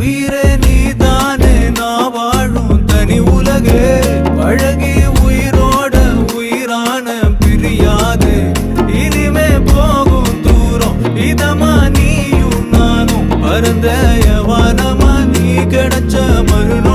உயிரே நீதானே நான் வாழும் தனி உலகே பழகி உயிரோட உயிரான பிரியாது இனிமே போகும் தூரம் இதமா நீயும் நானும் பரந்த வானமா நீ கிடைச்ச மறுநாள்